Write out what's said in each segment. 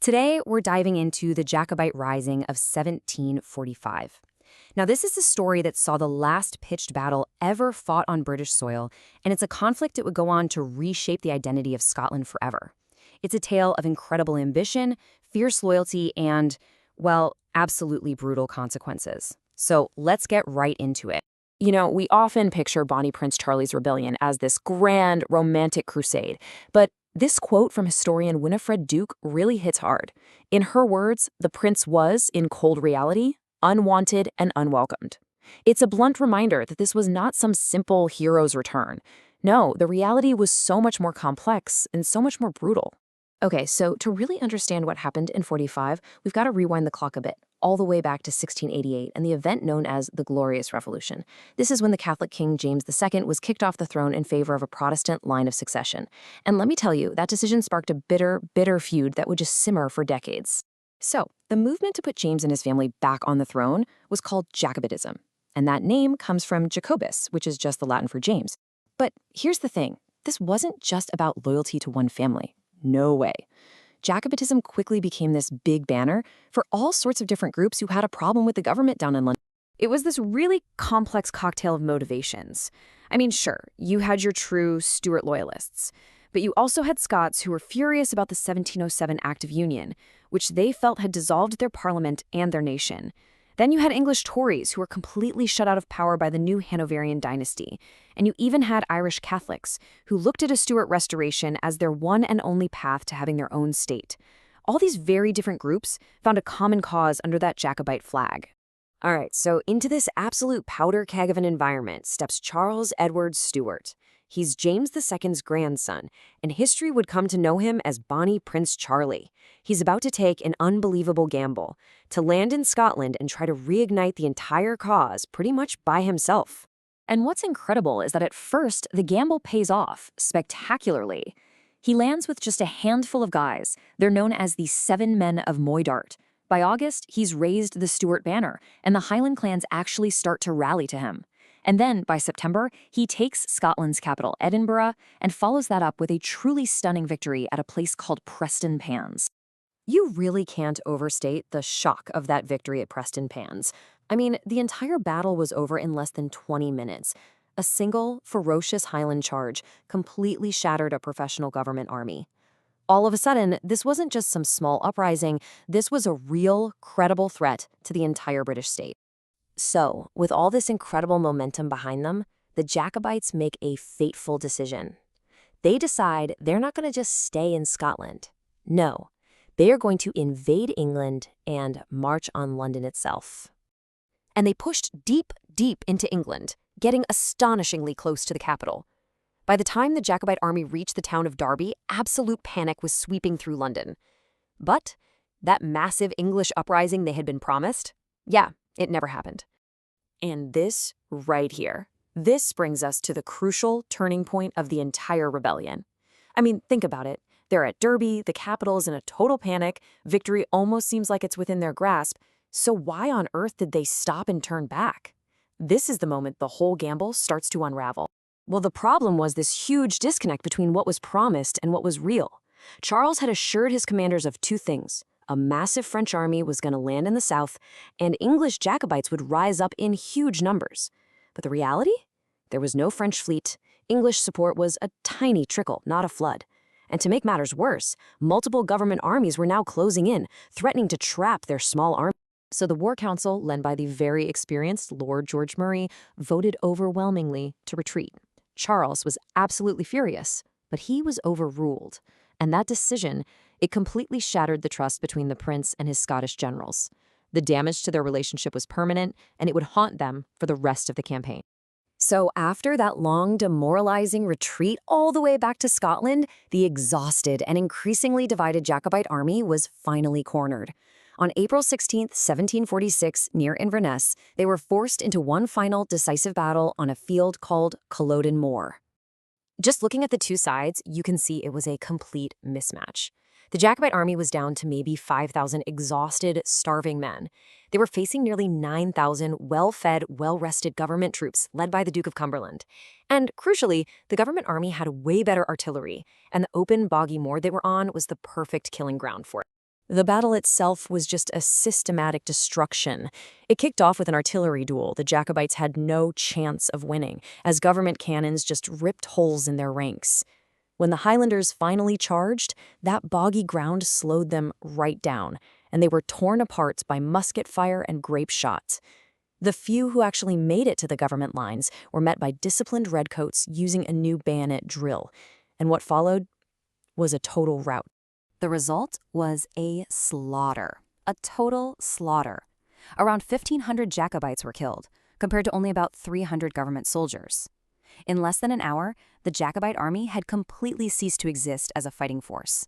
Today, we're diving into the Jacobite Rising of 1745. Now, this is a story that saw the last pitched battle ever fought on British soil, and it's a conflict that would go on to reshape the identity of Scotland forever. It's a tale of incredible ambition, fierce loyalty, and, well, absolutely brutal consequences. So let's get right into it. You know, we often picture Bonnie Prince Charlie's rebellion as this grand, romantic crusade, but this quote from historian Winifred Duke really hits hard. In her words, the prince was, in cold reality, unwanted and unwelcomed. It's a blunt reminder that this was not some simple hero's return. No, the reality was so much more complex and so much more brutal. Okay, so to really understand what happened in 45, we've got to rewind the clock a bit, all the way back to 1688 and the event known as the Glorious Revolution. This is when the Catholic King James II was kicked off the throne in favor of a Protestant line of succession. And let me tell you, that decision sparked a bitter, bitter feud that would just simmer for decades. So, the movement to put James and his family back on the throne was called Jacobitism. And that name comes from Jacobus, which is just the Latin for James. But here's the thing, this wasn't just about loyalty to one family. No way. Jacobitism quickly became this big banner for all sorts of different groups who had a problem with the government down in London. It was this really complex cocktail of motivations. I mean, sure, you had your true Stuart loyalists, but you also had Scots who were furious about the 1707 Act of Union, which they felt had dissolved their parliament and their nation. Then you had English Tories who were completely shut out of power by the new Hanoverian dynasty. And you even had Irish Catholics who looked at a Stuart restoration as their one and only path to having their own state. All these very different groups found a common cause under that Jacobite flag. All right, so into this absolute powder keg of an environment steps Charles Edward Stuart. He's James II's grandson, and history would come to know him as Bonnie Prince Charlie. He's about to take an unbelievable gamble, to land in Scotland and try to reignite the entire cause pretty much by himself. And what's incredible is that at first, the gamble pays off spectacularly. He lands with just a handful of guys. They're known as the 7 Men of Moidart. By August, he's raised the Stuart banner, and the Highland clans actually start to rally to him. And then, by September, he takes Scotland's capital, Edinburgh, and follows that up with a truly stunning victory at a place called Preston Pans. You really can't overstate the shock of that victory at Preston Pans. I mean, the entire battle was over in less than 20 minutes. A single, ferocious Highland charge completely shattered a professional government army. All of a sudden, this wasn't just some small uprising, this was a real, credible threat to the entire British state. So, with all this incredible momentum behind them, the Jacobites make a fateful decision. They decide they're not going to just stay in Scotland. No, they are going to invade England and march on London itself. And they pushed deep, deep into England, getting astonishingly close to the capital. By the time the Jacobite army reached the town of Derby, absolute panic was sweeping through London. But that massive English uprising they had been promised? Yeah, it never happened. And this right here, this brings us to the crucial turning point of the entire rebellion. I mean, think about it. They're at Derby, the capital is in a total panic, victory almost seems like it's within their grasp, so why on earth did they stop and turn back? This is the moment the whole gamble starts to unravel. Well, the problem was this huge disconnect between what was promised and what was real. Charles had assured his commanders of two things. A massive French army was going to land in the south, and English Jacobites would rise up in huge numbers. But the reality? There was no French fleet. English support was a tiny trickle, not a flood. And to make matters worse, multiple government armies were now closing in, threatening to trap their small army. So the War Council, led by the very experienced Lord George Murray, voted overwhelmingly to retreat. Charles was absolutely furious, but he was overruled. And that decision, it completely shattered the trust between the prince and his Scottish generals. The damage to their relationship was permanent, and it would haunt them for the rest of the campaign. So after that long, demoralizing retreat all the way back to Scotland, the exhausted and increasingly divided Jacobite army was finally cornered. On April 16, 1746, near Inverness, they were forced into one final decisive battle on a field called Culloden Moor. Just looking at the two sides, you can see it was a complete mismatch. The Jacobite army was down to maybe 5,000 exhausted, starving men. They were facing nearly 9,000 well-fed, well-rested government troops led by the Duke of Cumberland. And crucially, the government army had way better artillery, and the open, boggy moor they were on was the perfect killing ground for it. The battle itself was just a systematic destruction. It kicked off with an artillery duel the Jacobites had no chance of winning, as government cannons just ripped holes in their ranks. When the Highlanders finally charged, that boggy ground slowed them right down, and they were torn apart by musket fire and grape shot. The few who actually made it to the government lines were met by disciplined redcoats using a new bayonet drill, and what followed was a total rout. The result was a slaughter, a total slaughter. Around 1,500 Jacobites were killed, compared to only about 300 government soldiers. In less than an hour, the Jacobite army had completely ceased to exist as a fighting force.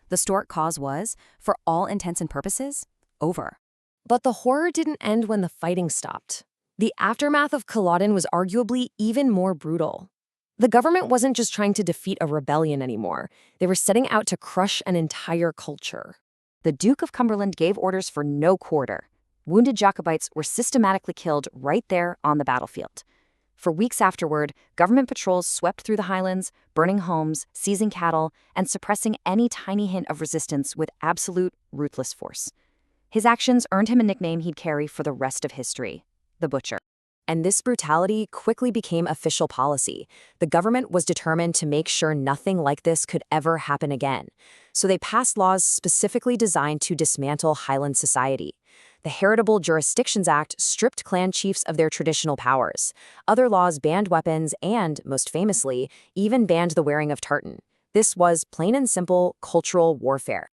The Stuart cause was, for all intents and purposes, over. But the horror didn't end when the fighting stopped. The aftermath of Culloden was arguably even more brutal. The government wasn't just trying to defeat a rebellion anymore. They were setting out to crush an entire culture. The Duke of Cumberland gave orders for no quarter. Wounded Jacobites were systematically killed right there on the battlefield. For weeks afterward, government patrols swept through the Highlands, burning homes, seizing cattle, and suppressing any tiny hint of resistance with absolute, ruthless force. His actions earned him a nickname he'd carry for the rest of history: the Butcher. And this brutality quickly became official policy. The government was determined to make sure nothing like this could ever happen again. So they passed laws specifically designed to dismantle Highland society. The Heritable Jurisdictions Act stripped clan chiefs of their traditional powers. Other laws banned weapons and, most famously, even banned the wearing of tartan. This was plain and simple cultural warfare.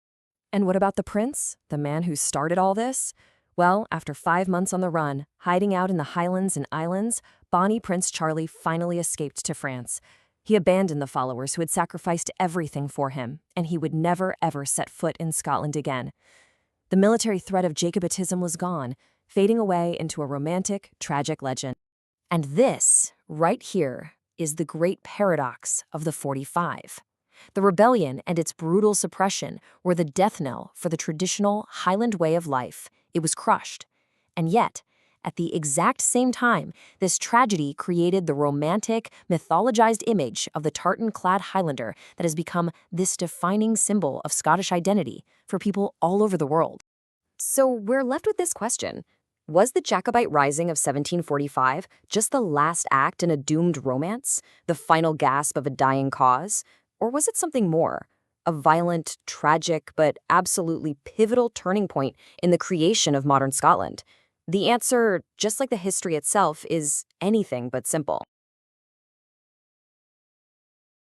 And what about the prince, the man who started all this? Well, after 5 months on the run, hiding out in the Highlands and Islands, Bonnie Prince Charlie finally escaped to France. He abandoned the followers who had sacrificed everything for him, and he would never ever set foot in Scotland again. The military threat of Jacobitism was gone, fading away into a romantic, tragic legend. And this, right here, is the great paradox of the 45. The rebellion and its brutal suppression were the death knell for the traditional Highland way of life. It was crushed. And yet, at the exact same time, this tragedy created the romantic, mythologized image of the tartan-clad Highlander that has become this defining symbol of Scottish identity for people all over the world. So we're left with this question. Was the Jacobite Rising of 1745 just the last act in a doomed romance, the final gasp of a dying cause? Or was it something more? A violent, tragic, but absolutely pivotal turning point in the creation of modern Scotland? The answer, just like the history itself, is anything but simple.